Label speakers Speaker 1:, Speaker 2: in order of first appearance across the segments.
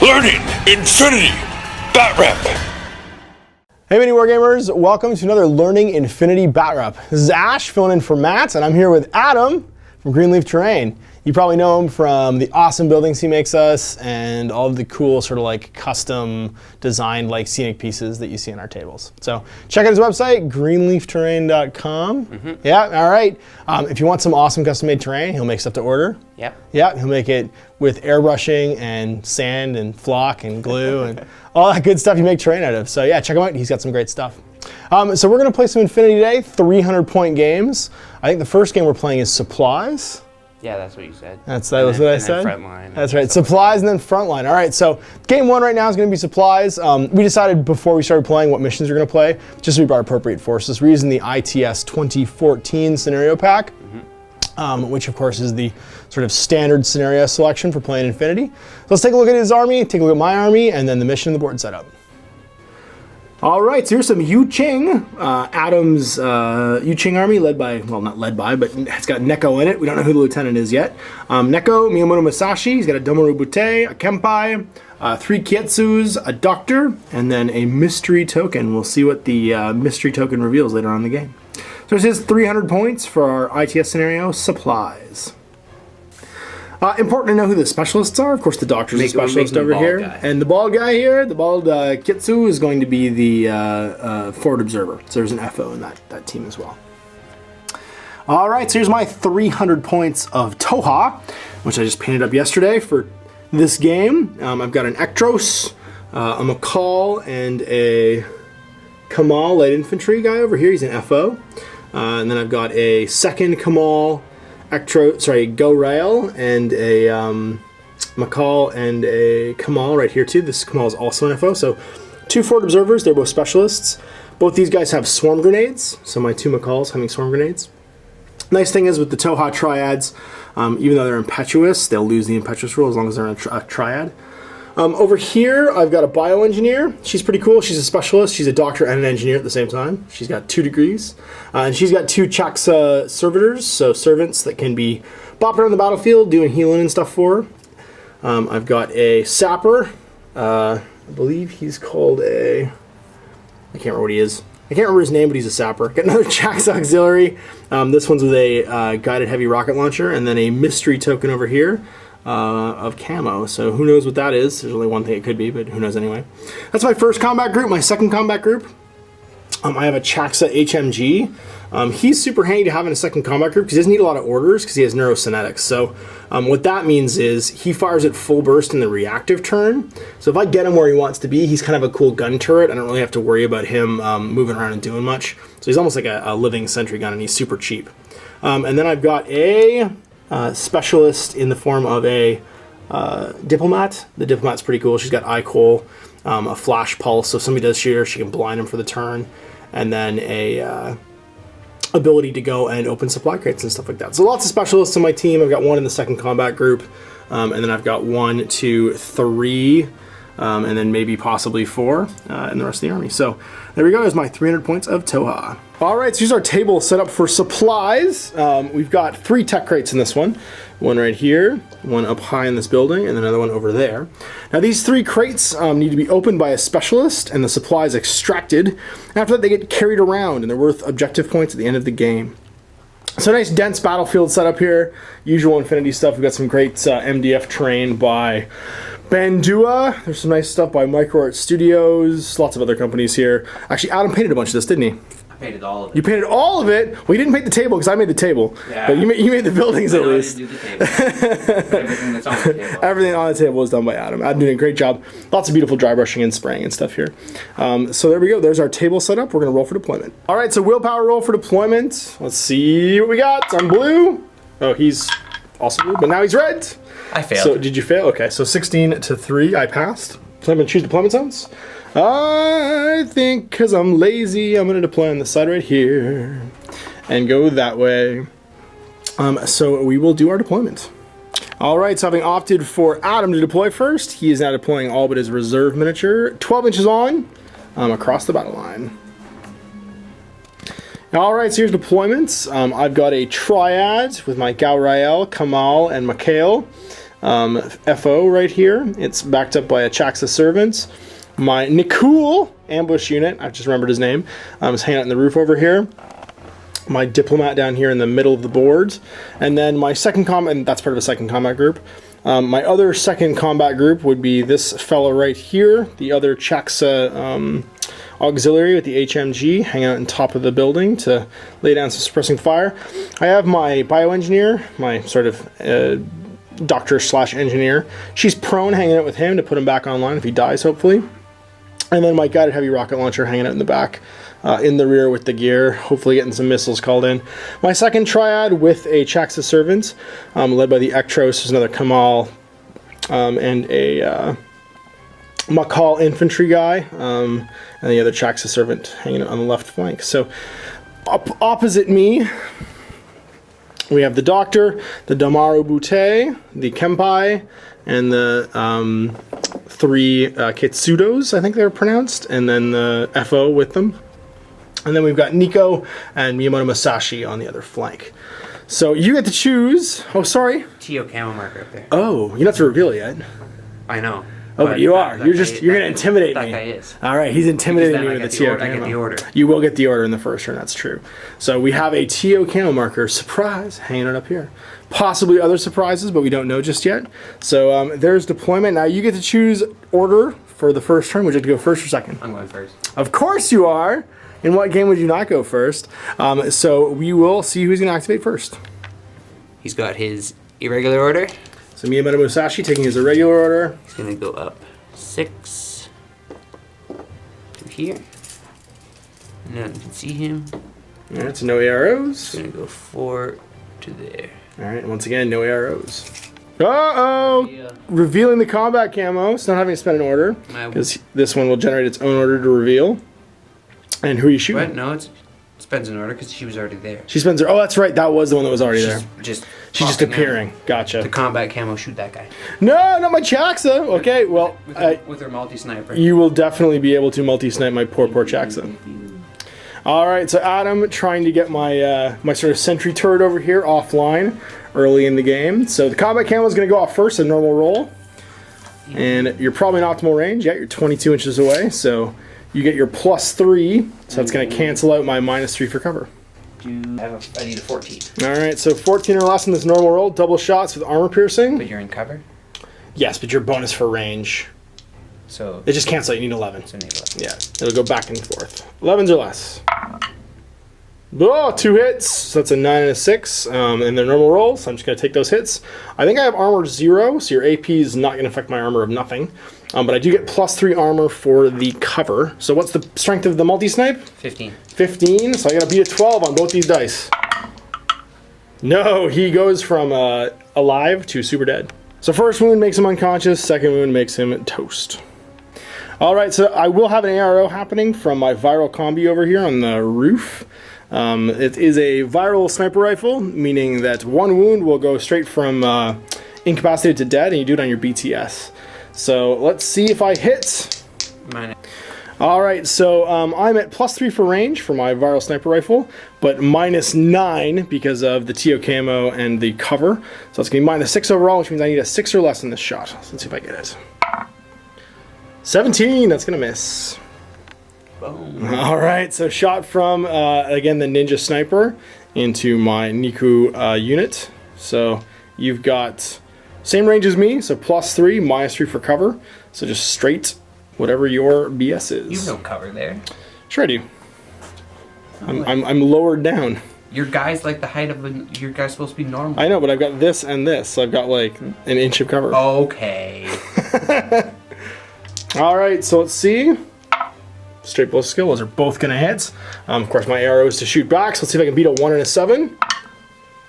Speaker 1: Learning Infinity Bat Rep.
Speaker 2: Hey MiniWarGamers, welcome to another Learning Infinity Bat Rep. This is Ash filling in for Matt, and I'm here with Adam from Greenleaf Terrain. You probably know him from the awesome buildings he makes us and all of the cool sort of like custom designed like scenic pieces that you see on our tables. So check out his website, greenleafterrain.com. Yeah, all right. If you want some awesome custom made terrain, he'll make stuff to order.
Speaker 3: Yep.
Speaker 2: Yeah, he'll make it with airbrushing and sand and flock and glue and all that good stuff you make terrain out of. So yeah, check him out. He's got some great stuff. So we're going to play some Infinity today, 300-point games. I think the first game we're playing is Supplies.
Speaker 3: Yeah, that's what you said.
Speaker 2: That was what I said?
Speaker 3: Frontline.
Speaker 2: That's right, Supplies and then Frontline. All right, so game one right now is going to be Supplies. We decided before we started playing what missions we're going to play, just so we brought appropriate forces. We're using the ITS 2014 scenario pack, which of course is the sort of standard scenario selection for playing Infinity. So let's take a look at his army, take a look at my army, and then the mission and the board setup. All right, so here's some YuJing, Adam's YuJing army, led by, well, not led by, but it's got Neko in it. We don't know who the lieutenant is yet. Neko, Miyamoto Musashi, he's got a Domaru Butte, a Kempai, 3 Kietsus, a Doctor, and then a mystery token. We'll see what the mystery token reveals later on in the game. So this is 300 points for our ITS scenario, Supplies. Important to know who the specialists are. Of course, the Doctor's a specialist over here. And the bald guy here, the bald Kitsu, is going to be the forward observer. So there's an FO in that team as well. All right, so here's my 300 points of Tohaa, which I just painted up yesterday for this game. I've got an Ektros, a McCall, and a Kamal light infantry guy over here. He's an FO. And then I've got a second Kamal, Go Rail, and a McCall and a Kamal right here too. This Kamal is also an FO. So 2 forward observers, they're both specialists. Both these guys have swarm grenades, so my 2 McCalls having swarm grenades. Nice thing is with the Tohaa triads, even though they're impetuous, they'll lose the impetuous rule as long as they're in a triad. Over here, I've got a bioengineer. She's pretty cool. She's a specialist. She's a doctor and an engineer at the same time. She's got 2 degrees. And she's got 2 Chaksa servitors, so servants that can be bopping around the battlefield, doing healing and stuff for her. I've got a sapper. I believe he's called a... I can't remember what he is. I can't remember his name, but he's a sapper. Got another Chaksa auxiliary. This one's with a guided heavy rocket launcher, and then a mystery token over here. Of camo, so who knows what that is. There's only one thing it could be, but who knows anyway. That's my first combat group. My second combat group, I have a Chaksa HMG. He's super handy to have in a second combat group because he doesn't need a lot of orders because he has neurocinetics. So what that means is he fires at full burst in the reactive turn. So if I get him where he wants to be, he's kind of a cool gun turret. I don't really have to worry about him moving around and doing much. So he's almost like a living sentry gun, and he's super cheap. And then I've got a specialist in the form of a diplomat. The diplomat's pretty cool. She's got eye coal, a flash pulse, so if somebody does shoot her, she can blind him for the turn, and then a ability to go and open supply crates and stuff like that. So lots of specialists on my team. I've got 1 in the second combat group, and then I've got 1, 2, 3, and then maybe possibly 4 in the rest of the army. So there we go. There's my 300 points of Tohaa. All right, so here's our table set up for supplies. We've got 3 tech crates in this one. 1 right here, 1 up high in this building, and then another one over there. Now these 3 crates need to be opened by a specialist and the supplies extracted. After that, they get carried around and they're worth objective points at the end of the game. So nice dense battlefield setup here. Usual Infinity stuff. We've got some great MDF terrain by Bandua. There's some nice stuff by MicroArt Studios. Lots of other companies here. Actually, Adam painted a bunch of this, didn't he?
Speaker 3: I painted all of it.
Speaker 2: You painted all of it? Well, you didn't paint the table because I made the table. Yeah. But you made the buildings at least.
Speaker 3: I didn't do the table. Everything that's on the table.
Speaker 2: Everything on the table was done by Adam. Adam did a great job. Lots of beautiful dry brushing and spraying and stuff here. So there we go. There's our table set up. We're going to roll for deployment. All right, so willpower roll for deployment. Let's see what we got. I'm blue. Oh, he's also blue, but now he's red.
Speaker 3: I failed.
Speaker 2: So did you fail? Okay, so 16 to 3, I passed. So I'm going to choose deployment zones. I think because I'm lazy, I'm going to deploy on the side right here and go that way. So we will do our deployment. All right, so having opted for Adam to deploy first, he is now deploying all but his reserve miniature, 12 inches on, across the battle line. All right, so here's deployments. I've got a triad with my Gaurael, Kamal, and Mikhail. FO right here. It's backed up by a Chaxa Servant. My Nikul ambush unit, I just remembered his name, is hanging out in the roof over here. My Diplomat down here in the middle of the board. And then my second combat, and that's part of a second combat group. My other second combat group would be this fellow right here, the other Chaxa auxiliary with the HMG hanging out on top of the building to lay down some suppressing fire. I have my bioengineer, my sort of doctor slash engineer. She's prone, hanging out with him to put him back online if he dies, hopefully. And then my guided heavy rocket launcher hanging out in the back, in the rear with the gear, hopefully getting some missiles called in. My second triad with a Chaxa Servant, led by the Ektros. There's another Kamal and a Makal infantry guy, and the other Chaxa Servant hanging out on the left flank. So opposite me, we have the Doctor, the Damaru Butte, the Kempai, and the 3 Kitsudos, I think they're pronounced, and then the FO with them. And then we've got Nico and Miyamoto Masashi on the other flank. So you get to choose. Oh, sorry.
Speaker 3: Tio camo marker up there.
Speaker 2: Oh, you don't have to reveal it yet.
Speaker 3: I know.
Speaker 2: Oh, but you are. You're going to intimidate me.
Speaker 3: That guy is.
Speaker 2: All right, he's intimidating me with the Tio camo.
Speaker 3: I get the order.
Speaker 2: You will get the order in the first turn, that's true. So we have a Tio camo marker, surprise, hanging it up here. Possibly other surprises, but we don't know just yet. So there's deployment. Now you get to choose order for the first turn. Would you like to go first or second?
Speaker 3: I'm going first.
Speaker 2: Of course you are. In what game would you not go first? So we will see who's going to activate first.
Speaker 3: He's got his irregular order.
Speaker 2: So Miyamoto Musashi taking his irregular order.
Speaker 3: He's going to go up 6 to here. Now you can see him.
Speaker 2: All right, so no arrows.
Speaker 3: He's going to go 4 to there.
Speaker 2: All right, and once again, no arrows. Uh-oh!
Speaker 3: Yeah.
Speaker 2: Revealing the combat camo. It's not having to spend an order, because this one will generate its own order to reveal. And who are you shooting?
Speaker 3: What? No, it spends an order because she was already there.
Speaker 2: She spends her... Oh, that's right. That was the one that was already there.
Speaker 3: She's
Speaker 2: just appearing. Gotcha.
Speaker 3: The combat camo, shoot that guy.
Speaker 2: No, not my Chaxa. Okay, well...
Speaker 3: With her multi-sniper.
Speaker 2: You will definitely be able to multi-snipe my poor Chaxa. Alright, so Adam trying to get my my sort of sentry turret over here offline early in the game. So the combat camo is going to go off first, a normal roll. And you're probably in optimal range. Yeah, you're 22 inches away, so... You get your +3, so that's going to cancel out my -3 for cover.
Speaker 3: I need a 14.
Speaker 2: Alright, so 14 or less in this normal roll, double shots with armor piercing.
Speaker 3: But you're in cover?
Speaker 2: Yes, but your bonus for range.
Speaker 3: So
Speaker 2: They just cancel out, you need 11.
Speaker 3: So need 11.
Speaker 2: Yeah, it'll go back and forth. 11s or less. Oh, 2 hits, so that's a 9 and a 6 in their normal roll, so I'm just going to take those hits. I think I have armor 0, so your AP is not going to affect my armor of nothing. But I do get +3 armor for the cover. So what's the strength of the multi-snipe?
Speaker 3: 15.
Speaker 2: 15, so I gotta beat a 12 on both these dice. No, he goes from alive to super dead. So first wound makes him unconscious, second wound makes him toast. Alright, so I will have an ARO happening from my viral combi over here on the roof. It is a viral sniper rifle, meaning that 1 wound will go straight from incapacitated to dead, and you do it on your BTS. So let's see if I hit. Alright, so I'm at +3 for range for my viral sniper rifle, but -9 because of the Tio camo and the cover. So it's going to be -6 overall, which means I need a 6 or less in this shot. So let's see if I get it. 17, that's going to miss. Boom. Alright, so shot from, again, the Ninja Sniper into my Niku unit. So you've got... Same range as me, so +3, -3 for cover. So just straight, whatever your BS is.
Speaker 3: You have no cover there.
Speaker 2: Sure I do. I'm lowered down.
Speaker 3: Your guy's like the height of your guy's supposed to be normal.
Speaker 2: I know, but I've got this and this, so I've got like an inch of cover.
Speaker 3: Okay.
Speaker 2: Alright, so let's see. Straight blow skill, those are both gonna hit. Of course, my arrow is to shoot back, so let's see if I can beat a 1 and a 7.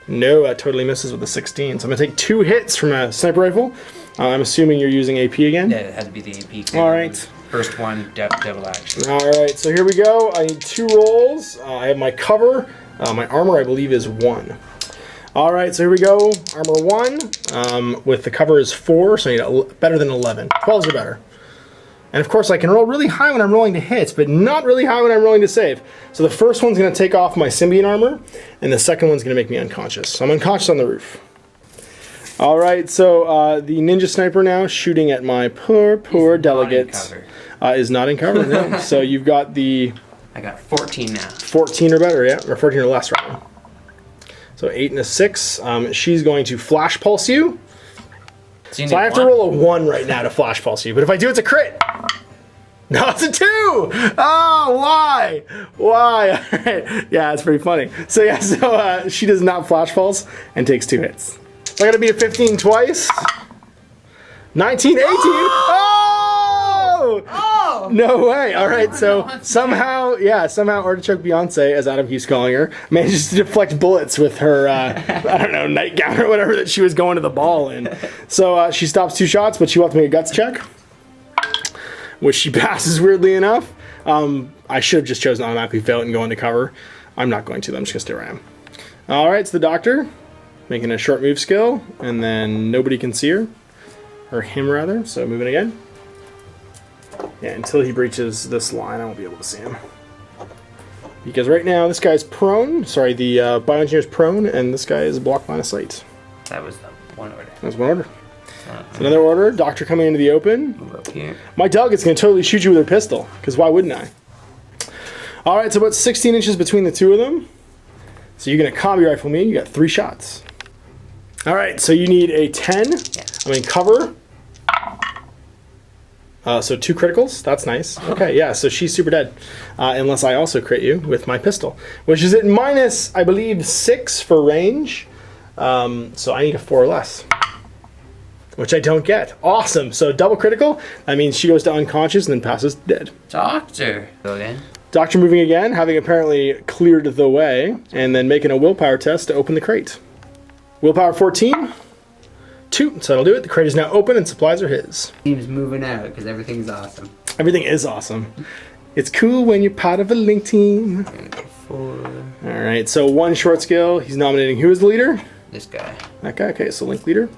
Speaker 2: No, that totally misses with a 16. So I'm going to take 2 hits from a sniper rifle. I'm assuming you're using AP again?
Speaker 3: Yeah, it had to be the AP.
Speaker 2: Alright.
Speaker 3: First one, double action.
Speaker 2: Alright, so here we go. I need 2 rolls. I have my cover. My armor, I believe, is 1. Alright, so here we go. Armor 1. With the cover is 4, so I need better than 11. 12s are better. And of course I can roll really high when I'm rolling to hit, but not really high when I'm rolling to save. So the first one's going to take off my Symbiont armor, and the second one's going to make me unconscious. So I'm unconscious on the roof. All right, so the ninja sniper now shooting at my poor delegates is not in cover. No. So you've got the.
Speaker 3: I got 14 now.
Speaker 2: 14 or better, yeah, or 14 or less right now. So 8 and a 6. She's going to flash pulse you. So I have to roll a 1 right now to flash pulse you. But if I do, it's a crit. No, it's a 2. Oh, why? Why? Yeah, it's pretty funny. So yeah, so she does not flash pulse and takes 2 hits. So I got to beat a 15 twice. 19, 18. Oh! Oh! No way. All right, so somehow Artichoke Beyonce, as Adam keeps calling her, manages to deflect bullets with her, I don't know, nightgown or whatever that she was going to the ball in. So she stops 2 shots, but she wants to make a guts check, which she passes weirdly enough. I should have just chosen automatically fail it and go into cover. I'm not going to, though. I'm just going to stay where I am. All right, it's the doctor making a short move skill, and then nobody can see her. Or him, rather. So moving again. Yeah, until he breaches this line, I won't be able to see him. Because right now, this guy's prone. Sorry, the bioengineer's prone, and this guy is blocked line of sight.
Speaker 3: That was the 1 order.
Speaker 2: That was 1 order. It's another order. Doctor coming into the open.
Speaker 3: Move up here.
Speaker 2: My dog is going to totally shoot you with her pistol, because why wouldn't I? All right, so about 16 inches between the two of them. So you're going to combi rifle me. You got 3 shots. All right, so you need a 10.
Speaker 3: Yeah.
Speaker 2: I mean, cover. So 2 criticals. That's nice. Okay, yeah, so she's super dead. Unless I also crit you with my pistol, which is at minus, I believe, 6 for range. So I need a 4 or less, which I don't get. Awesome. So double critical. That means she goes to unconscious and then passes dead.
Speaker 3: Doctor. Go again.
Speaker 2: Doctor moving again, having apparently cleared the way, and then making a willpower test to open the crate. Willpower 14. 2, so that'll do it. The crate is now open and supplies are his.
Speaker 3: Team's moving out because everything's awesome.
Speaker 2: Everything is awesome. It's cool when you're part of a link team.
Speaker 3: I'm gonna go 4.
Speaker 2: Alright, so 1 short skill. He's nominating who is the leader?
Speaker 3: This guy.
Speaker 2: That guy, okay, so link leader.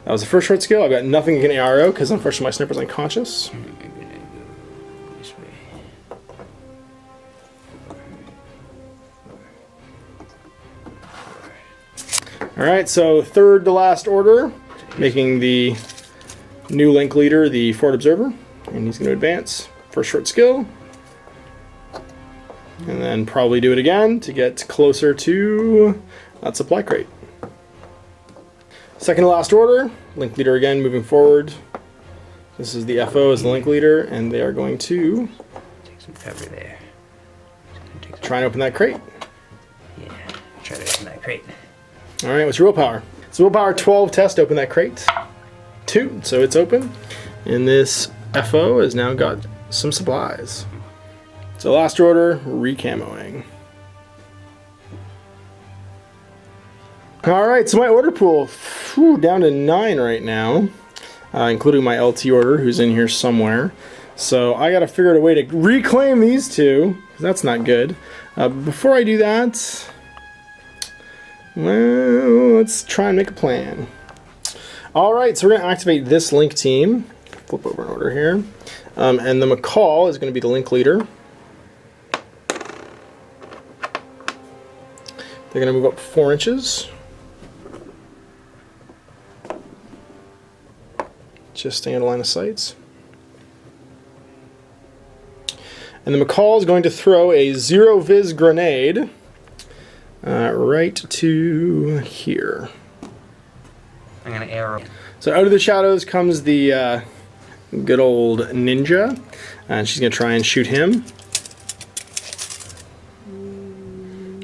Speaker 2: That was the first short skill. I've got nothing against ARO because unfortunately my sniper's unconscious.
Speaker 3: I'm gonna go this way.
Speaker 2: Alright, so third to last order, making the new link leader the forward observer, and he's going to advance. First short skill, and then probably do it again to get closer to that supply crate. Second to last order, link leader again moving forward. This is the FO as the link leader, and they are going to
Speaker 3: Take some cover there.
Speaker 2: try and open that crate.
Speaker 3: Yeah, try to open that crate.
Speaker 2: Alright, what's your willpower? So willpower 12 test to open that crate. 2, so it's open. And this FO has now got some supplies. So last order, recamoing. Alright, so my order pool, down to 9 right now. Including my LT order, who's in here somewhere. So I gotta figure out a way to reclaim these 2, because that's not good. Before I do that, well, let's try and make a plan. Alright, so we're going to activate this link team. Flip over an order here. And the McCall is going to be the link leader. They're going to move up 4 inches. Just staying out of line of sights. And the McCall is going to throw a zero-vis grenade right to here.
Speaker 3: I'm gonna arrow.
Speaker 2: So out of the shadows comes the good old ninja, and she's gonna try and shoot him.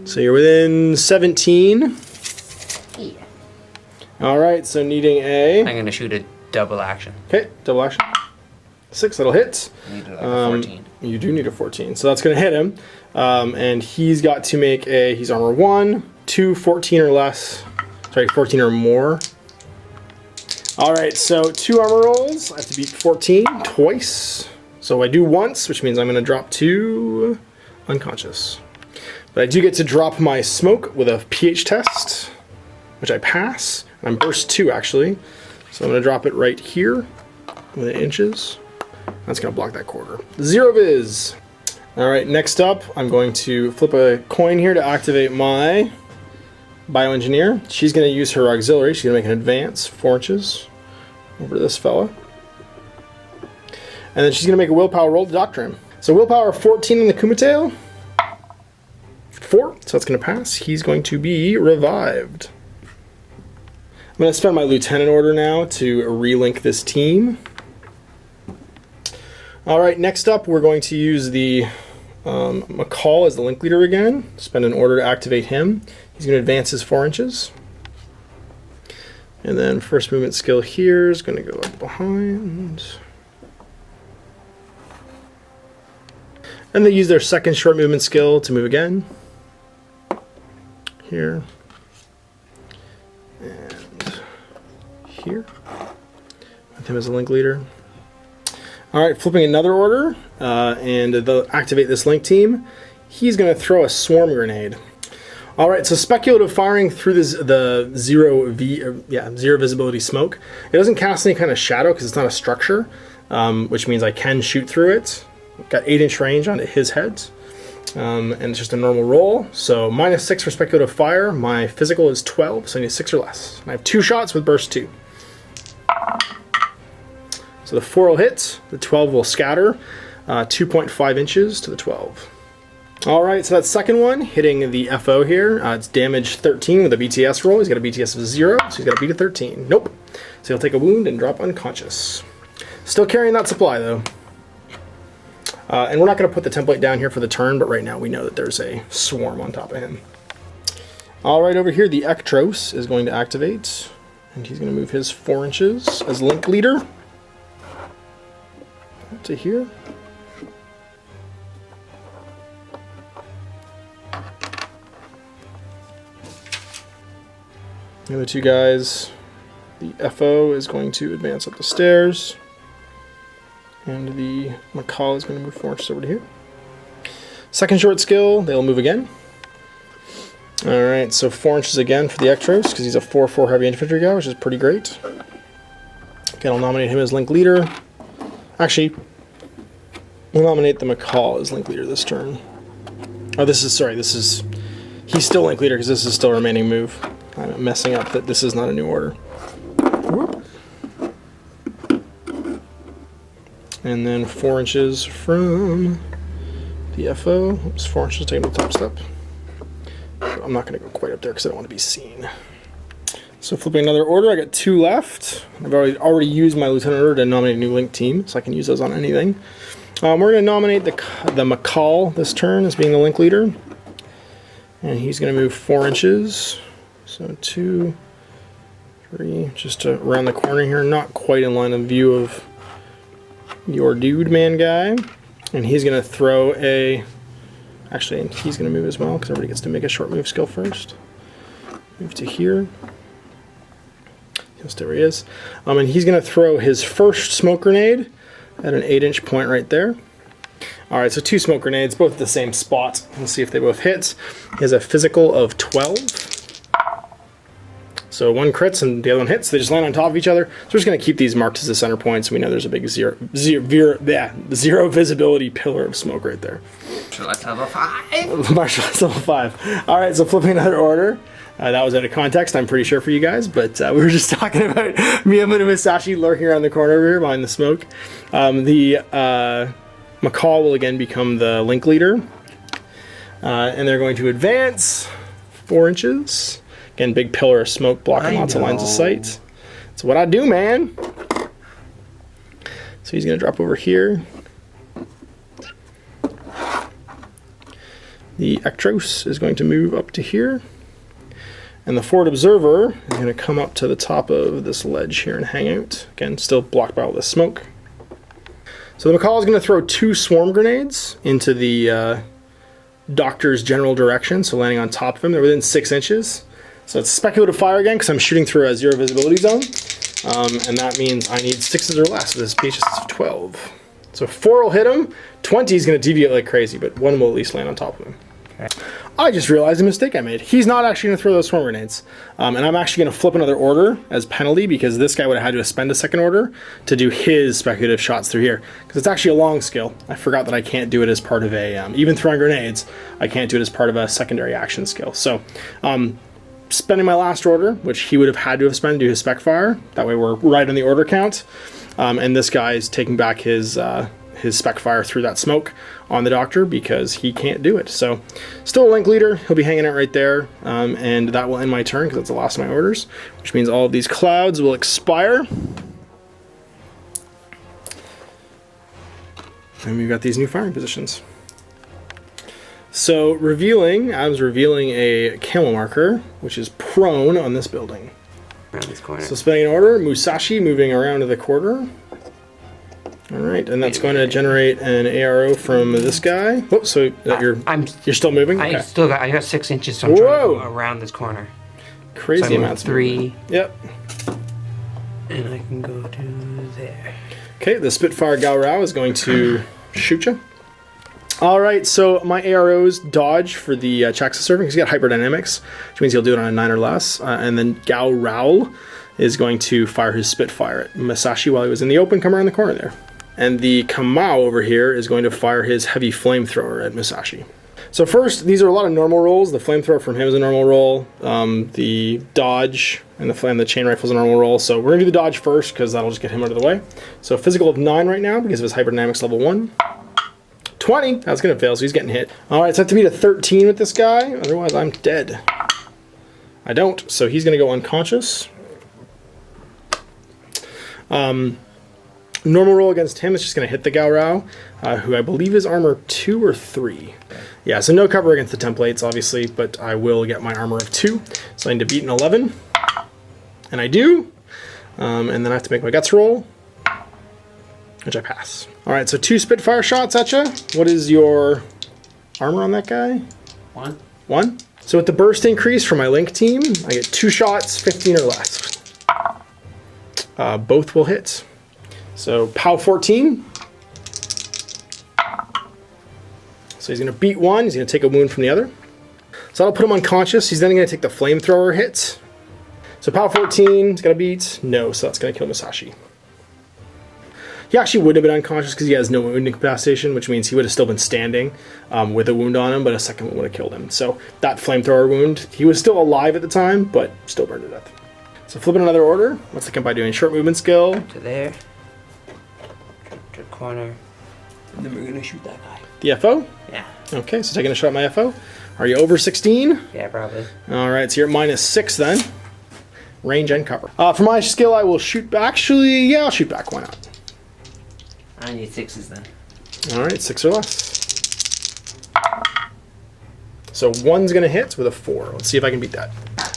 Speaker 2: So you're within 17.
Speaker 3: Yeah.
Speaker 2: All right, so needing
Speaker 3: I'm
Speaker 2: a.
Speaker 3: gonna shoot a double action.
Speaker 2: Okay, double action. 6, that'll hit.
Speaker 3: I need like a 14.
Speaker 2: You do need a 14, so that's gonna hit him. And he's got to make a. He's armor 1, 2, 14 or less. Sorry, 14 or more. Alright, so 2 armor rolls. I have to beat 14 twice. So I do once, which means I'm going to drop 2 unconscious. But I do get to drop my smoke with a pH test, which I pass. And I'm burst 2, actually. So I'm going to drop it right here with the inches. That's going to block that quarter. 0-vis. Alright, next up, I'm going to flip a coin here to activate my Bioengineer. She's going to use her auxiliary. She's going to make an advance 4 inches over to this fella. And then she's going to make a willpower roll to doctor him. So willpower 14 in the Kumatail. 4, so that's going to pass. He's going to be revived. I'm going to spend my lieutenant order now to relink this team. Alright, next up we're going to use the McCall as the link leader again. Spend an order to activate him. He's going to advance his 4 inches. And then first movement skill here is going to go up behind. And they use their second short movement skill to move again. Here. And here. With him as a link leader. Alright, flipping another order. And they'll activate this link team. He's going to throw a swarm grenade. Alright, so speculative firing through the zero visibility smoke. It doesn't cast any kind of shadow because it's not a structure, which means I can shoot through it. Got 8-inch range onto his head, and it's just a normal roll. So -6 for speculative fire. My physical is 12, so I need 6 or less. And I have 2 shots with burst 2. So the 4 will hit, the 12 will scatter, 2.5 inches to the 12. Alright, so that second one, hitting the FO here, it's damage 13 with a BTS roll. He's got a BTS of 0, so he's got to beat a 13. Nope. So he'll take a wound and drop unconscious. Still carrying that supply though. And we're not going to put the template down here for the turn, but right now we know that there's a swarm on top of him. Alright, over here the Ektros is going to activate, and he's going to move his 4 inches as link leader up to here. The other 2 guys, the FO is going to advance up the stairs. And the McCall is going to move 4 inches over to here. Second short skill, they'll move again. Alright, so 4 inches again for the Ektros, because he's a 4/4 heavy infantry guy, which is pretty great. Okay, I'll nominate him as link leader. Actually, we'll nominate the McCall as link leader this turn. Oh, he's still link leader, because this is still a remaining move. I'm messing up that this is not a new order. Whoop. And then 4 inches from the FO. Oops, 4 inches, take him to the top step. I'm not going to go quite up there because I don't want to be seen. So flipping another order, I got 2 left. I've already used my lieutenant order to nominate a new link team, so I can use those on anything. We're going to nominate the McCall this turn as being the link leader. And he's going to move 4 inches. So 2, 3, just around the corner here, not quite in line of view of your dude man guy. And he's going to throw a... Actually, he's going to move as well, because everybody gets to make a short move skill first. Move to here. Yes, there he is. And he's going to throw his first smoke grenade at an 8-inch point right there. Alright, so 2 smoke grenades, both at the same spot. We'll see if they both hit. He has a physical of 12. So 1 crits and the other 1 hits. They just land on top of each other. So we're just going to keep these marked as the center points. We know there's a big zero visibility pillar of smoke right there.
Speaker 3: Martial arts level 5.
Speaker 2: Martial arts level 5. All right, so flipping another order. That was out of context, I'm pretty sure, for you guys. But we were just talking about Miyamune Musashi lurking around the corner over here behind the smoke. The McCall will again become the link leader. And they're going to advance 4 inches. Again, big pillar of smoke blocking lots of lines of sight. That's what I do, man. So he's going to drop over here. The Ektros is going to move up to here. And the forward observer is going to come up to the top of this ledge here and hang out. Again, still blocked by all this smoke. So the McCall is going to throw 2 swarm grenades into the doctor's general direction, so landing on top of him. They're within 6 inches. So it's speculative fire again, because I'm shooting through a 0 visibility zone. And that means I need 6s or less with this BHS of 12. So 4 will hit him, 20 is going to deviate like crazy, but 1 will at least land on top of him. Okay. I just realized a mistake I made. He's not actually going to throw those swarm grenades. And I'm actually going to flip another order as penalty, because this guy would have had to spend a second order to do his speculative shots through here. Because it's actually a long skill. I forgot that I can't do it as part of a, even throwing grenades, I can't do it as part of a secondary action skill. So spending my last order, which he would have had to have spent to his spec fire. That way we're right on the order count. And this guy is taking back his spec fire through that smoke on the doctor because he can't do it. So still a link leader. He'll be hanging out right there. And that will end my turn because that's the last of my orders, which means all of these clouds will expire. And we've got these new firing positions. So Adam's revealing a camo marker, which is prone on this building.
Speaker 3: Around this corner.
Speaker 2: So spending an order, Musashi moving around to the corner. All right, and that's going to generate an ARO from this guy. Oh, so you're still moving?
Speaker 3: I
Speaker 2: Okay.
Speaker 3: got 6 inches, so I'm trying to go around this corner.
Speaker 2: Crazy
Speaker 3: so
Speaker 2: amounts.
Speaker 3: 3.
Speaker 2: Yep.
Speaker 3: And I can go to there.
Speaker 2: Okay, the Spitfire Gaorao is going to shoot you. All right, so my AROs dodge for the Chaxa serving. He's got hyperdynamics, which means he'll do it on a 9 or less. And then Gaorao is going to fire his Spitfire at Musashi while he was in the open. Come around the corner there. And the Kamau over here is going to fire his heavy flamethrower at Musashi. So first, these are a lot of normal rolls. The flamethrower from him is a normal roll. The dodge and the chain rifle is a normal roll. So we're going to do the dodge first because that'll just get him out of the way. So physical of 9 right now because of his hyperdynamics level 1. 20, that's going to fail, so he's getting hit. All right, so I have to beat a 13 with this guy, otherwise I'm dead. I don't, so he's going to go unconscious. Normal roll against him is just going to hit the Gaorao, who I believe is armor 2 or 3. Yeah, so no cover against the templates, obviously, but I will get my armor of 2. So I need to beat an 11, and I do. And then I have to make my guts roll, which I pass. All right, so 2 Spitfire shots at you. What is your armor on that guy?
Speaker 3: 1.
Speaker 2: 1. So with the burst increase for my Link team, I get 2 shots, 15 or less. Both will hit. So POW 14. So he's going to beat 1. He's going to take a wound from the other. So that'll put him unconscious. He's then going to take the flamethrower hit. So POW 14 is going to beat. No, so that's going to kill Musashi. He actually would have been unconscious because he has no wound incapacitation, which means he would have still been standing with a wound on him, but a second one would have killed him. So that flamethrower wound, he was still alive at the time, but still burned to death. So flipping another order. What's the Kempai doing? Short movement skill.
Speaker 3: To there. To the corner. And then we're going to shoot that guy.
Speaker 2: The FO?
Speaker 3: Yeah.
Speaker 2: Okay, so taking a shot at my FO. Are you over 16?
Speaker 3: Yeah, probably.
Speaker 2: All right, so you're at -6 then. Range and cover. For my skill, I will shoot back. Actually, yeah, I'll shoot back. Why not?
Speaker 3: I need 6s then.
Speaker 2: All right, 6 or less. So 1's going to hit with a 4. Let's see if I can beat that.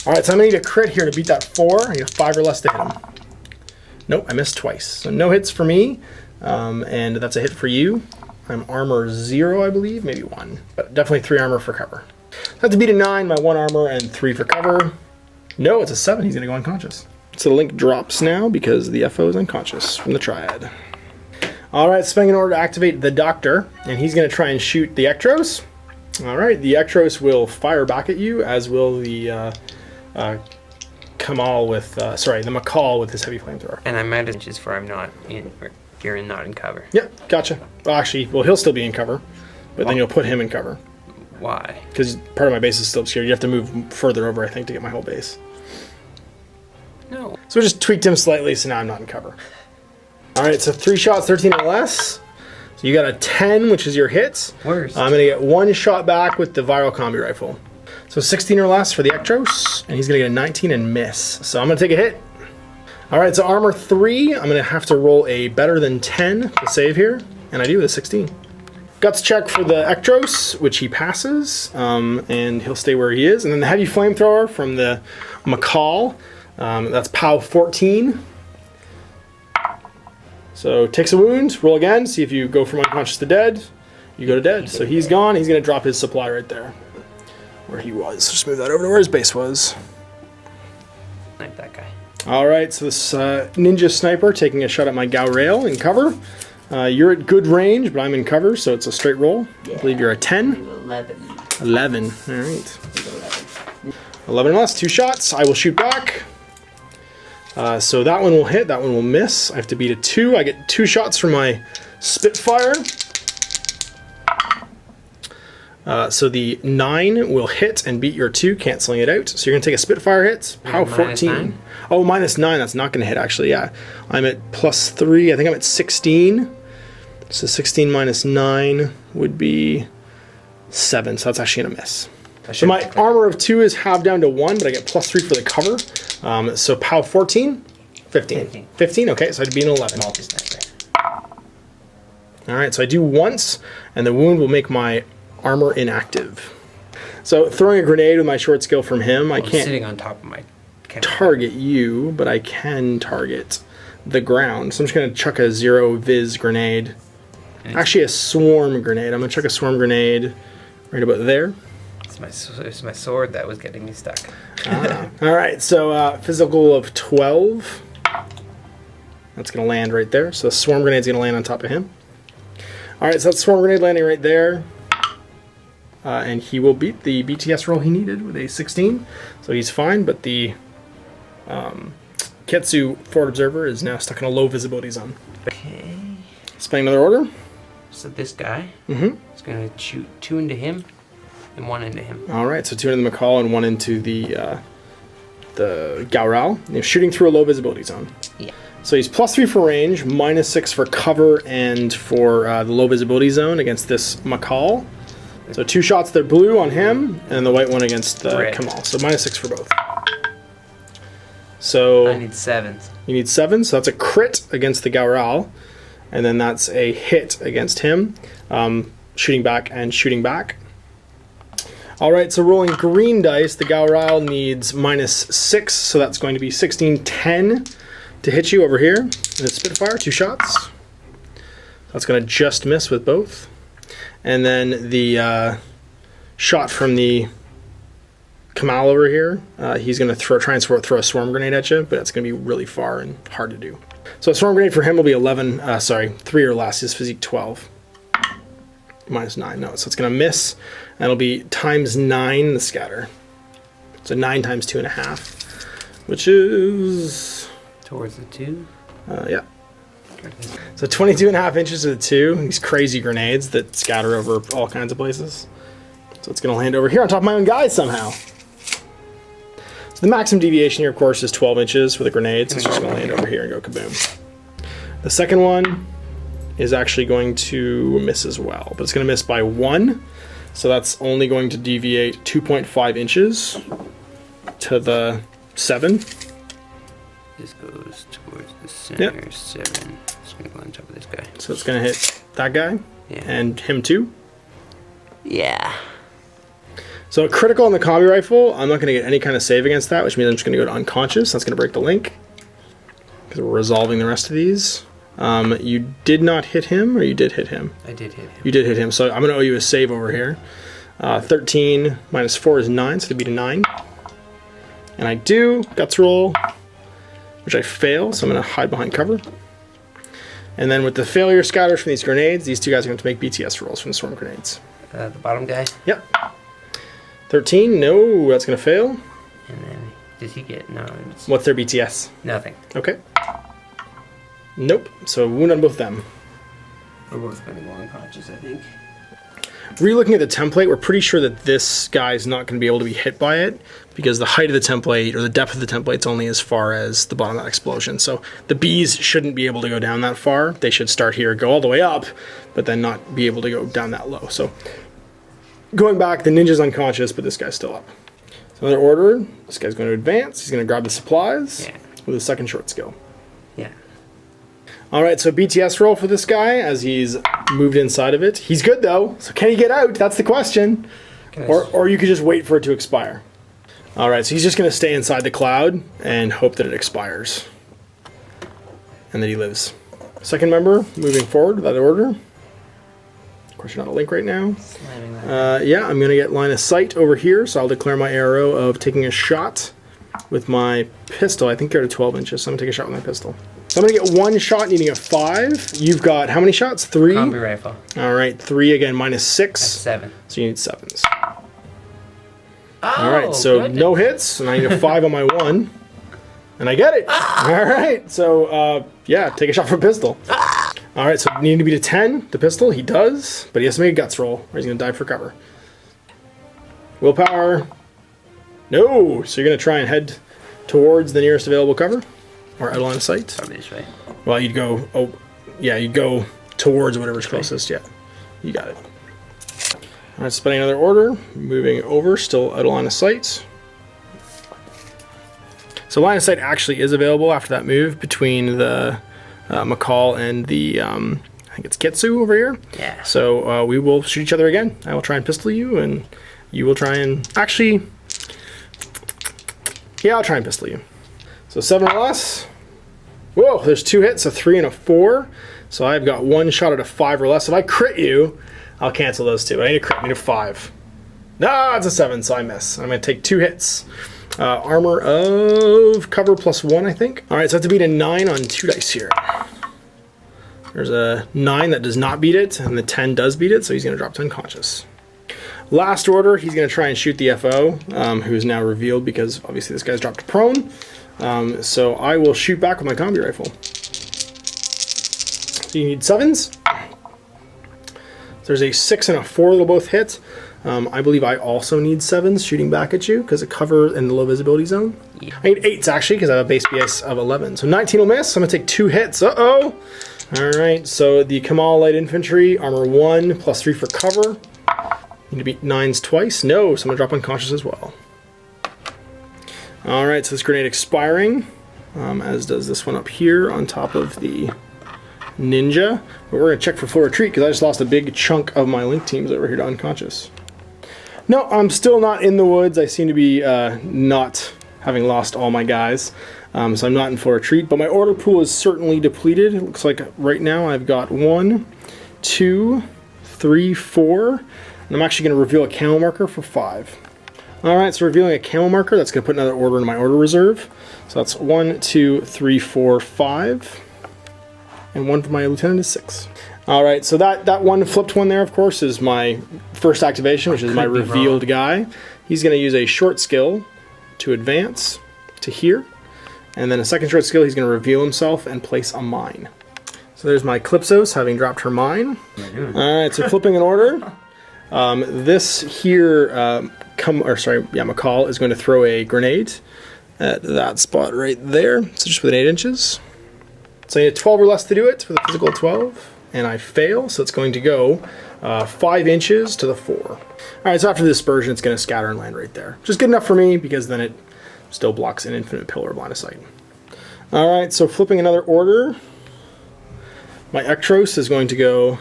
Speaker 2: All right, so I'm going to need a crit here to beat that 4. I need a 5 or less to hit him. Nope, I missed twice. So no hits for me, and that's a hit for you. I'm armor 0, I believe, maybe 1, but definitely 3 armor for cover. I have to beat a 9, my 1 armor, and 3 for cover. No, it's a 7. He's going to go unconscious. So the Link drops now because the FO is unconscious from the Triad. All right, spending an order to activate the Doctor, and he's going to try and shoot the Ektros. All right, the Ektros will fire back at you, as will the Kamal with, the Makal with his heavy flamethrower.
Speaker 3: And I might have just for I'm not in, or you're not in cover.
Speaker 2: Yep, gotcha. Well, actually, he'll still be in cover, but then you'll put him in cover.
Speaker 3: Why?
Speaker 2: Because part of my base is still obscured. You have to move further over, I think, to get my whole base.
Speaker 3: No.
Speaker 2: So we just tweaked him slightly, so now I'm not in cover. All right, so 3 shots, 13 or less. So you got a 10, which is your hits.
Speaker 3: Worst.
Speaker 2: I'm going to get 1 shot back with the viral combi rifle. So 16 or less for the Ektros, and he's going to get a 19 and miss. So I'm going to take a hit. All right, so armor 3, I'm going to have to roll a better than 10 to save here, and I do with a 16. Guts check for the Ektros, which he passes, and he'll stay where he is. And then the heavy flamethrower from the Makal, that's POW 14. So takes a wound, roll again, see if you go from unconscious to dead. You go to dead. So he's gone, he's going to drop his supply right there, where he was. So just move that over to where his base was.
Speaker 3: Like that guy.
Speaker 2: All right, so this ninja sniper taking a shot at my Gaorao in cover. You're at good range, but I'm in cover, so it's a straight roll. Yeah. I believe you're a 10.
Speaker 3: 11.
Speaker 2: 11, all right. 11 or less, 2 shots. I will shoot back. So that one will hit, that one will miss. I have to beat a 2. I get 2 shots from my Spitfire. So the 9 will hit and beat your 2, canceling it out. So you're going to take a Spitfire hit. Pow, 14. -9? Oh, -9. That's not going to hit, actually, yeah. I'm at +3. I think I'm at 16. So 16 minus 9 would be 7. So that's actually going to miss. So my armor of 2 is halved down to 1, but I get +3 for the cover. So pow, 14. 15. 15? Okay, so I'd be an 11. Alright, so I do once, and the wound will make my armor inactive. So throwing a grenade with my short skill from him, I can't
Speaker 3: sitting on top of my
Speaker 2: target you, but I can target the ground. So I'm just going to chuck a 0-vis grenade. Actually, a swarm grenade. I'm going to chuck a swarm grenade right about there.
Speaker 3: It's my sword that was getting me stuck.
Speaker 2: Alright, so physical of 12. That's going to land right there. So the swarm grenade's going to land on top of him. Alright, so that's swarm grenade landing right there. And he will beat the BTS roll he needed with a 16. So he's fine, but the Ketsu Forward Observer is now stuck in a low visibility zone.
Speaker 3: Okay.
Speaker 2: Spending another order.
Speaker 3: So this guy is going to shoot 2 into him and 1 into him.
Speaker 2: Alright, so 2 into the McCall and 1 into the Gaoral. He's shooting through a low visibility zone.
Speaker 3: Yeah.
Speaker 2: So he's +3 for range, -6 for cover and for the low visibility zone against this McCall. So 2 shots that are blue on him, and the white one against the Kamal. So -6 for both. So
Speaker 3: I need 7s.
Speaker 2: You need 7, so that's a crit against the Gaoral, and then that's a hit against him. Shooting back and shooting back. Alright, so rolling green dice, the Gaoral needs -6, so that's going to be 16, 10 to hit you over here. And it's Spitfire, 2 shots. That's going to just miss with both. And then the shot from the Kamal over here, he's going to try and throw a swarm grenade at you, but it's going to be really far and hard to do. So a swarm grenade for him will be 3 or less. His physique 12. -9, no. So it's going to miss, and it'll be ×9 the scatter. So 9 times 2.5, which is...
Speaker 3: Towards the 2?
Speaker 2: Yeah. So 22.5 inches to the 2. These crazy grenades that scatter over all kinds of places. So it's going to land over here on top of my own guys somehow. So the maximum deviation here, of course, is 12 inches for the grenades. So it's just going to land over here and go kaboom. The second one is actually going to miss as well, but it's going to miss by 1. So that's only going to deviate 2.5 inches to the 7.
Speaker 3: This goes towards the center, 7. It's going to go on top of this guy.
Speaker 2: So it's going to hit that guy and him too.
Speaker 3: Yeah.
Speaker 2: So a critical on the combi rifle, I'm not going to get any kind of save against that, which means I'm just going to go to unconscious. That's going to break the link because we're resolving the rest of these. You did not hit him, or you did hit him?
Speaker 3: I did hit him.
Speaker 2: You did hit him, so I'm going to owe you a save over here. 13 minus 4 is 9, so it'd be a 9. And I do guts roll, which I fail, so I'm going to hide behind cover. And then with the failure scatters from these grenades, these 2 guys are going to make BTS rolls from the swarm grenades.
Speaker 3: The bottom guy?
Speaker 2: Yep. 13, no, that's going to fail.
Speaker 3: And then, does he get, no.
Speaker 2: What's their BTS?
Speaker 3: Nothing.
Speaker 2: Okay. Nope, so wound on both of them.
Speaker 3: We're both going to go unconscious, I think.
Speaker 2: Re-looking at the template, we're pretty sure that this guy's not going to be able to be hit by it because the height of the template, or the depth of the template, is only as far as the bottom of that explosion. So the bees shouldn't be able to go down that far. They should start here, go all the way up, but then not be able to go down that low. So going back, the ninja's unconscious, but this guy's still up. So another order, this guy's going to advance. He's going to grab the supplies with a second short skill.
Speaker 3: Yeah.
Speaker 2: Alright, so BTS roll for this guy as he's moved inside of it. He's good though, so can he get out? That's the question. Or you could just wait for it to expire. Alright, so he's just going to stay inside the cloud and hope that it expires. And that he lives. Second member, moving forward without order. Of course, you're not a link right now. Yeah, I'm going to get line of sight over here, so I'll declare my arrow of taking a shot with my pistol. I think you're at 12 inches, so I'm going to take a shot with my pistol. So I'm going to get 1 shot, needing a 5. You've got how many shots? 3?
Speaker 3: Combi rifle.
Speaker 2: Alright, 3 again, minus 6.
Speaker 3: That's 7.
Speaker 2: So you need 7s.
Speaker 3: Oh,
Speaker 2: Alright, so goodness. No hits, and I need a 5 on my 1. And I get it! Alright, so, yeah, take a shot for a pistol. Alright, so needing to beat a 10, the pistol, he does, but he has to make a guts roll, or he's going to dive for cover. Willpower. No! So you're going to try and head towards the nearest available cover? Or out of line of sight?
Speaker 3: Probably this way.
Speaker 2: Well, you'd go... Oh, yeah, you'd go towards whatever's closest. Yeah, you got it. All right, spending another order. Moving over, still out of line of sight. So line of sight actually is available after that move between the McCall and the... I think it's Kitsu over here.
Speaker 3: Yeah.
Speaker 2: So we will shoot each other again. I will try and pistol you, and you will try and... Actually... Yeah, I'll try and pistol you. So 7 or less. Whoa, there's 2 hits, a 3 and a 4. So I've got 1 shot at a 5 or less. If I crit you, I'll cancel those 2. I need a crit, I need a 5. No, it's a 7, so I miss. I'm going to take 2 hits. Armor of cover +1, I think. All right, so I have to beat a 9 on 2 dice here. There's a 9 that does not beat it, and the 10 does beat it, so he's going to drop to unconscious. Last order, he's going to try and shoot the FO, who is now revealed because obviously this guy's dropped to prone. So I will shoot back with my combi rifle. So you need 7s. There's a 6 and a 4 that'll both hit. I believe I also need 7s shooting back at you because of cover in the low visibility zone. Yeah. I need 8s actually because I have a base BS of 11. So 19 will miss. I'm going to take 2 hits. Uh-oh. All right, so the Kamal Light Infantry, armor 1, +3 for cover. Need to beat 9s twice. No, so I'm going to drop unconscious as well. Alright, so this grenade expiring, as does this one up here on top of the ninja. But we're going to check for full retreat because I just lost a big chunk of my Link teams over here to unconscious. No, I'm still not in the woods. I seem to be not having lost all my guys. So I'm not in full retreat, but my order pool is certainly depleted. It looks like right now I've got 1, 2, 3, 4. And I'm actually going to reveal a camo marker for 5. Alright, so revealing a camo marker, that's going to put another order in my order reserve. So that's 1, 2, 3, 4, 5. And 1 for my lieutenant is 6. Alright, so that one flipped one there, of course, is my first activation, which is my revealed guy. He's going to use a short skill to advance to here. And then a second short skill, he's going to reveal himself and place a mine. So there's my Calypsos, having dropped her mine. Alright, so flipping an order. This here, McCall is going to throw a grenade at that spot right there. So just within 8 inches. So I need a 12 or less to do it with a physical 12. And I fail, so it's going to go 5 inches to the 4. Alright, so after the dispersion, it's going to scatter and land right there. Which is good enough for me because then it still blocks an infinite pillar of line of sight. Alright, so flipping another order. My Ektros is going to go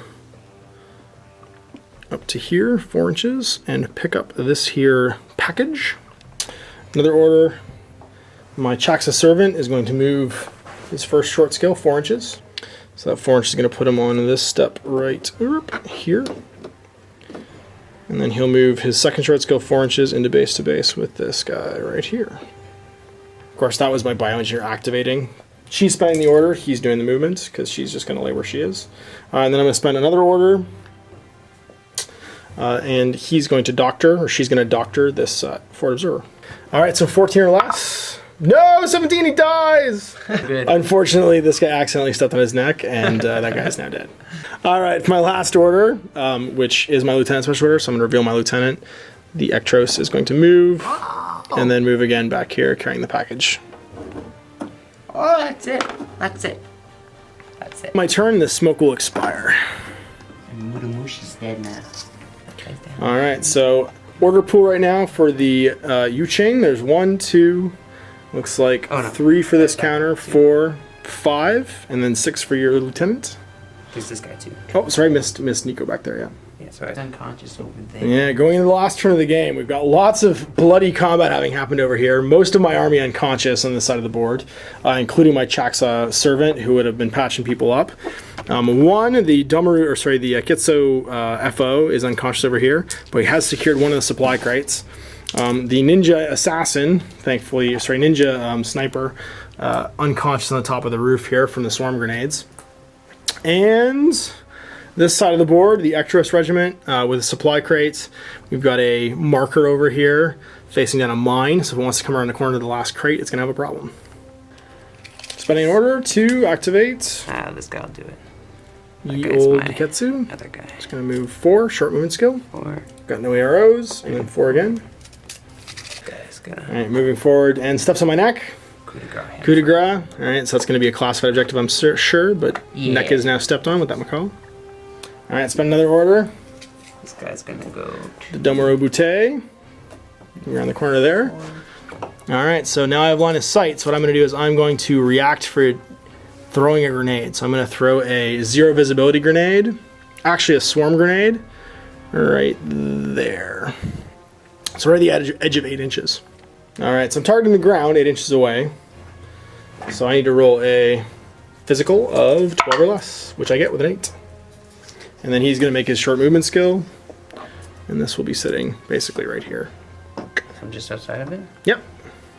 Speaker 2: up to here, 4 inches, and pick up this here package. Another order. My Chaxa Servant is going to move his first short skill 4 inches. So that 4 inches is going to put him on this step right here. And then he'll move his second short skill 4 inches into base to base with this guy right here. Of course, that was my bioengineer activating. She's spending the order, he's doing the movement, because she's just going to lay where she is. And then I'm going to spend another order. And he's going to doctor, or she's going to doctor this Fort Observer. Alright, so 14 or less. No, 17, he dies!
Speaker 3: Good.
Speaker 2: Unfortunately, this guy accidentally stepped on his neck, and that guy is now dead. Alright, my last order, which is my Lieutenant Special Order, so I'm going to reveal my Lieutenant. The Ektros is going to move, and then move again back here, carrying the package.
Speaker 3: Oh, that's it. That's it. That's it.
Speaker 2: My turn, the smoke will expire.
Speaker 3: And Mutamushi's dead now.
Speaker 2: Alright, so order pool right now for the YuJing. There's 1, 2, looks like 3 for this counter, 4, 5, and then 6 for your lieutenant.
Speaker 3: Who's this guy too?
Speaker 2: Oh, sorry, missed Nico back there, yeah.
Speaker 3: Yeah, sorry. He's unconscious over there.
Speaker 2: Yeah, going into the last turn of the game, we've got lots of bloody combat having happened over here. Most of my army unconscious on this side of the board, including my Chaxa Servant, who would have been patching people up. The Kitso FO is unconscious over here, but he has secured one of the supply crates. The Ninja Assassin, Ninja Sniper, unconscious on the top of the roof here from the swarm grenades. And this side of the board, the Ektros Regiment with supply crates. We've got a marker over here facing down a mine, so if it wants to come around the corner to the last crate, it's going to have a problem. Spending an order to activate.
Speaker 3: This guy will do it.
Speaker 2: Ye
Speaker 3: guy's
Speaker 2: old
Speaker 3: my
Speaker 2: Niketsu.
Speaker 3: Other guy.
Speaker 2: Just gonna move 4, short movement skill.
Speaker 3: 4.
Speaker 2: Got no arrows, and then 4 again.
Speaker 3: This guy's gonna.
Speaker 2: Alright, moving forward, and steps on my neck.
Speaker 3: Coup de grace.
Speaker 2: Coup de grace. Alright, so that's gonna be a classified objective, I'm sure, but
Speaker 3: Yeah.
Speaker 2: neck is now stepped on with that Macaw. Alright, spend another order.
Speaker 3: This guy's gonna go.
Speaker 2: The Domoro Butte. Around the corner there. Alright, so now I have line of sight, so what I'm gonna do is I'm going to react for throwing a grenade. So I'm gonna throw a 0 visibility grenade. Actually, a swarm grenade. Right there. So right at the edge of 8 inches. Alright, so I'm targeting the ground 8 inches away. So I need to roll a physical of 12 or less, which I get with an 8. And then he's going to make his short movement skill. And this will be sitting basically right here.
Speaker 3: I'm just outside of it.
Speaker 2: Yep.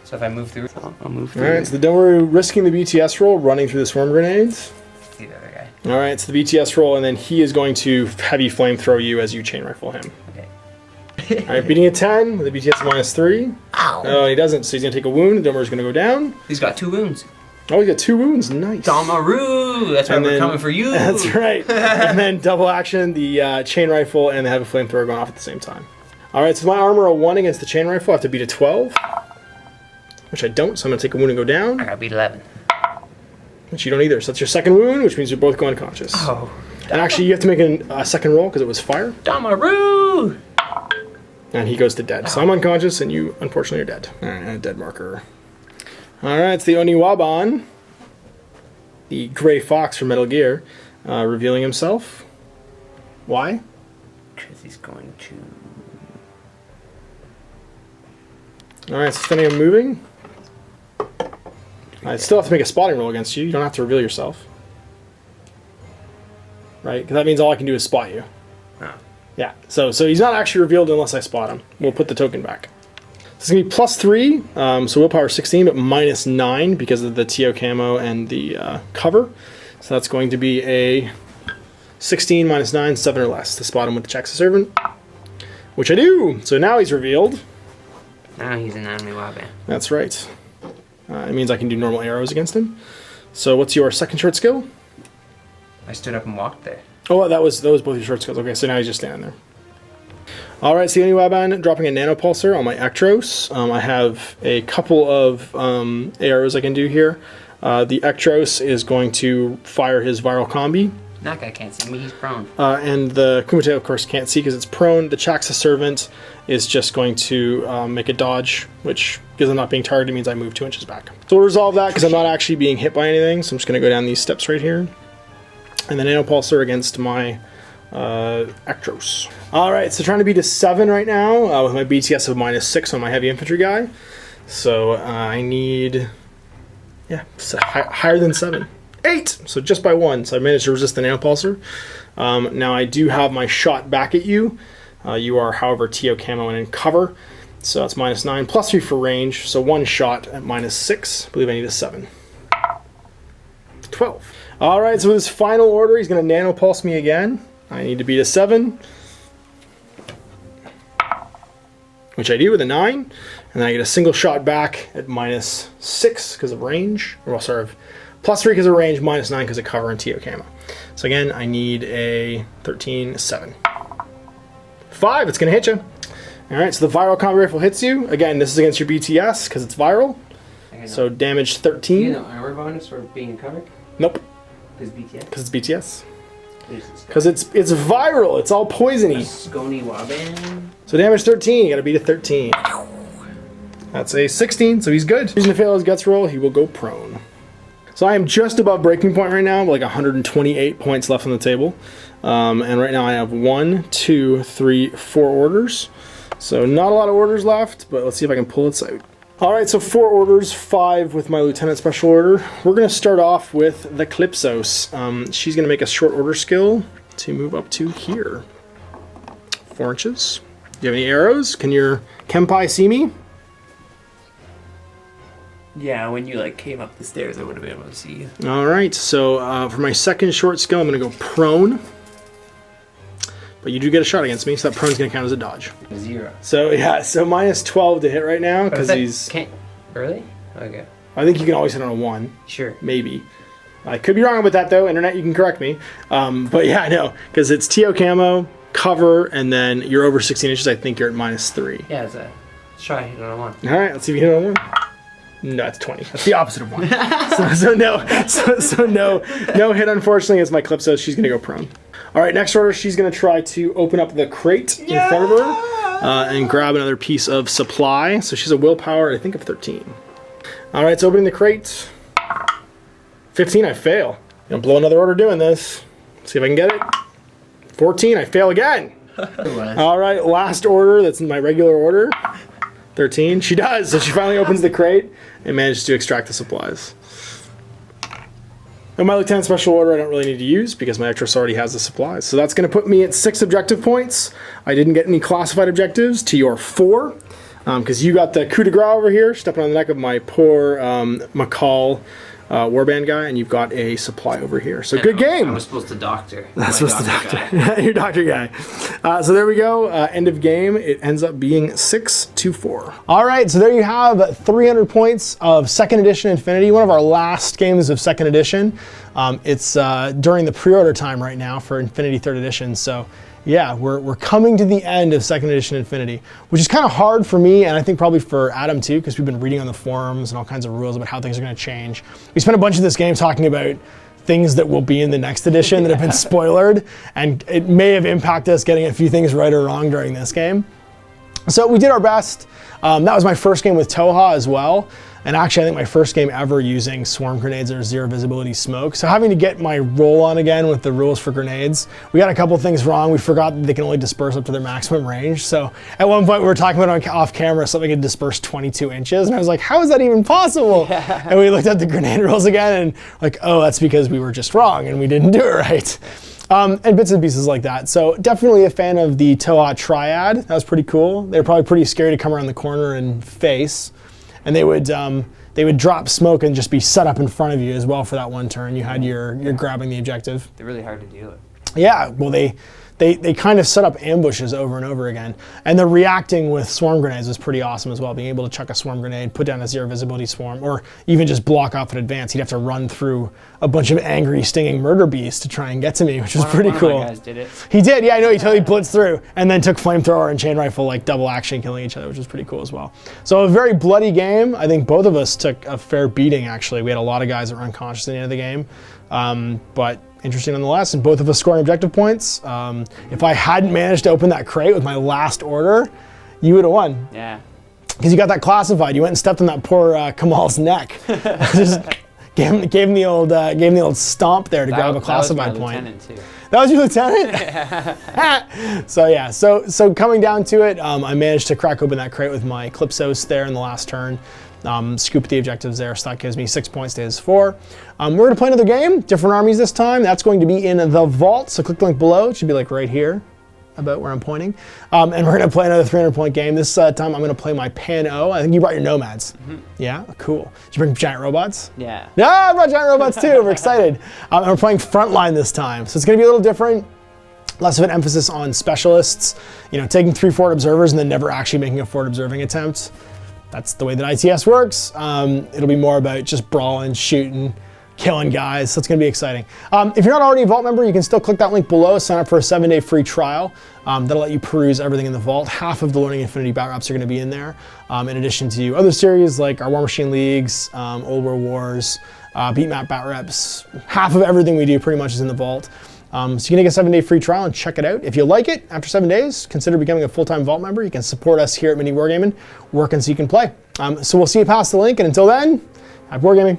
Speaker 3: So if I move through, I'll move through.
Speaker 2: Alright, so don't worry, risking the BTS roll, running through the swarm grenades.
Speaker 3: See the other guy.
Speaker 2: Alright, so the BTS roll, and then he is going to heavy flamethrow you as you chain rifle him.
Speaker 3: Okay.
Speaker 2: Alright, beating a 10 with a BTS of -3.
Speaker 3: Ow.
Speaker 2: Oh, he doesn't, so he's going to take a wound. The Domer's going to go down.
Speaker 3: He's got 2 wounds.
Speaker 2: Oh, he got 2 wounds. Nice.
Speaker 3: Damaru! That's why
Speaker 2: And
Speaker 3: we're
Speaker 2: then-
Speaker 3: coming for you!
Speaker 2: That's right. And then double action, the chain rifle and the heavy flamethrower going off at the same time. Alright, so my armor a 1 against the chain rifle. I have to beat a 12. Which I don't, so I'm going to take a wound and go down.
Speaker 3: I got beat 11.
Speaker 2: Which you don't either. So that's your second wound, which means you're both going unconscious.
Speaker 3: Oh.
Speaker 2: And actually, you have to make a second roll because it was fire.
Speaker 3: Damaru!
Speaker 2: And he goes to dead. So I'm unconscious, and you, unfortunately, are dead. Alright, and a dead marker. Alright, it's the Oniwaban, the Gray Fox from Metal Gear, revealing himself. Why?
Speaker 3: Because he's going to.
Speaker 2: Alright, so spending on moving. I still have to make a spotting roll against you. You don't have to reveal yourself. Right? Because that means all I can do is spot you.
Speaker 3: Oh.
Speaker 2: Yeah, so he's not actually revealed unless I spot him. We'll put the token back. It's going to be +3, so willpower 16, but -9 because of the TO camo and the cover. So that's going to be a 16 -9, 7 or less to spot him with the Checks of Servant. Which I do! So now he's revealed.
Speaker 3: Now he's an enemy Wabe.
Speaker 2: That's right. It means I can do normal arrows against him. So what's your second short skill?
Speaker 3: I stood up and walked there.
Speaker 2: Oh, that was both your short skills. Okay, so now he's just standing there. Alright, so the Oniwaban dropping a nanopulsar on my Ectros. I have a couple of arrows I can do here. The Ectros is going to fire his viral combi.
Speaker 3: That guy can't see me, he's prone.
Speaker 2: And the Kumite, of course, can't see because it's prone. The Chaksa Servant is just going to make a dodge, which, because I'm not being targeted, means I move 2 inches back. So we'll resolve that because I'm not actually being hit by anything, so I'm just going to go down these steps right here. And the Nanopulsar against my Ectros. Alright, so trying to beat a 7 right now with my BTS of -6 on my heavy infantry guy. So I need, yeah, higher than 7. 8! So just by 1. So I managed to resist the Nanopulsar. Now I do have my shot back at you. You are, however, TO camo and in cover. So that's -9, +3 for range. So 1 shot at -6. I believe I need a 7. 12. Alright, so with his final order, he's going to Nanopulse me again. I need to beat a 7. Which I do with a 9. And then I get a single shot back at -6 because of range. Or, well, sorry, +3 because of range, -9 because of cover and TO camo. So again, I need a 13, 7. 5, it's going to hit you. Alright, so the viral combi rifle hits you. Again, this is against your BTS because it's viral. So damage 13.
Speaker 3: You know armor bonus for being in cover?
Speaker 2: Nope,
Speaker 3: Because BTS?
Speaker 2: because it's BTS. Because it's viral, it's all poisony.
Speaker 3: Scony Waban.
Speaker 2: So damage 13, you gotta beat a 13. That's a 16, so he's good. Using to fail his guts roll, he will go prone. So I am just above breaking point right now, like 128 points left on the table. And right now I have 1, 2, 3, 4 orders. So not a lot of orders left, but let's see if I can pull it out. Alright, so 4 orders, 5 with my Lieutenant Special Order. We're going to start off with the Calypsos. She's going to make a short order skill to move up to here. 4 inches. Do you have any arrows? Can your Kenpai see me?
Speaker 3: Yeah, when you like came up the stairs, I would have been able to see you.
Speaker 2: Alright, so for my second short skill, I'm going to go prone. But you do get a shot against me, so that prone's going to count as a dodge.
Speaker 3: 0.
Speaker 2: So yeah, so -12 to hit right now, because he's...
Speaker 3: Can't... Really? Okay.
Speaker 2: I think you can always hit on a 1.
Speaker 3: Sure.
Speaker 2: Maybe. I could be wrong with that though. Internet, you can correct me. But yeah, I know, because it's TO camo, cover, and then you're over 16 inches. I think you're at -3.
Speaker 3: Yeah, let's try it on 1.
Speaker 2: All right, let's see if you hit it on 1. No, it's 20. That's the opposite of 1. No hit, unfortunately. It's my Calypso. She's gonna go prone. All right, next order, she's gonna try to open up the crate in front of her and grab another piece of supply. So she's a willpower, I think, of 13. All right, so opening the crate. 15, I fail. I'm gonna blow another order doing this. See if I can get it. 14, I fail again. All right, last order. That's my regular order. 13, she does. So she finally opens the crate and manages to extract the supplies. And my Lieutenant Special Order I don't really need to use because my Actress already has the supplies. So that's going to put me at 6 objective points. I didn't get any classified objectives to your 4 because you got the coup de grace over here, stepping on the neck of my poor McCall warband guy, and you've got a supply over here. So good game.
Speaker 3: I was supposed to doctor.
Speaker 2: That's supposed to doctor. Your doctor guy. So there we go. End of game. It ends up being 6-4. All right. So there you have 300 points of 2nd edition Infinity. One of our last games of 2nd edition. It's during the pre-order time right now for Infinity 3rd edition. So yeah, we're coming to the end of 2nd edition Infinity, which is kind of hard for me, and I think probably for Adam too, because we've been reading on the forums and all kinds of rules about how things are going to change. We spent a bunch of this game talking about things that will be in the next edition that have been spoilered, and it may have impacted us getting a few things right or wrong during this game. So we did our best. That was my first game with Tohaa as well. And actually, I think my first game ever using swarm grenades or zero visibility smoke. So having to get my roll on again with the rules for grenades. We got a couple things wrong. We forgot that they can only disperse up to their maximum range. So at one point we were talking about off camera, something could disperse 22 inches. And I was like, how is that even possible? Yeah. And we looked at the grenade rules again and like, oh, that's because we were just wrong and we didn't do it right. And bits and pieces like that. So definitely a fan of the Tohaa Triad. That was pretty cool. They were probably pretty scary to come around the corner and face. And they would drop smoke and just be set up in front of you as well for that one turn. You had your grabbing the objective.
Speaker 3: They're really hard to deal with.
Speaker 2: Yeah, well they kind of set up ambushes over and over again. And the reacting with swarm grenades was pretty awesome as well. Being able to chuck a swarm grenade, put down a zero visibility swarm, or even just block off in advance. He'd have to run through a bunch of angry, stinging murder beasts to try and get to me, which was pretty cool.
Speaker 3: One of my guys did it.
Speaker 2: He did, yeah, I know, he totally blitzed through and then took flamethrower and chain rifle, like double action, killing each other, which was pretty cool as well. So a very bloody game. I think both of us took a fair beating, actually. We had a lot of guys that were unconscious at the end of the game. But interesting nonetheless, and both of us scoring objective points. If I hadn't managed to open that crate with my last order, you would have won.
Speaker 3: Yeah.
Speaker 2: Because you got that classified. You went and stepped on that poor Kamal's neck. Just gave him the old stomp there to grab a classified point.
Speaker 3: That was my lieutenant too.
Speaker 2: That was your lieutenant? Yeah. So yeah, so coming down to it, I managed to crack open that crate with my Calypsos there in the last turn. Scoop the objectives there, so that gives me 6 points to his 4. We're going to play another game, different armies this time. That's going to be in the vault, so click the link below. It should be like right here, about where I'm pointing. And we're going to play another 300-point game. This time I'm going to play my Pan-O. I think you brought your Nomads. Mm-hmm. Yeah, cool. Did you bring giant robots?
Speaker 3: Yeah.
Speaker 2: Yeah, I brought giant robots too. We're excited. And we're playing Frontline this time, so it's going to be a little different. Less of an emphasis on specialists, you know, taking 3 forward observers and then never actually making a forward observing attempt. That's the way that ITS works. It'll be more about just brawling, shooting, killing guys, so it's gonna be exciting. If you're not already a Vault member, you can still click that link below, sign up for a 7-day free trial. That'll let you peruse everything in the Vault. Half of the Learning Infinity bat wraps are gonna be in there, in addition to other series like our War Machine Leagues, Old World Wars, Beat Map bat reps. Half of everything we do pretty much is in the Vault. So you can take a 7-day free trial and check it out. If you like it, after 7 days, consider becoming a full-time Vault member. You can support us here at MiniWarGaming, working so you can play. So we'll see you past the link, and until then, happy wargaming.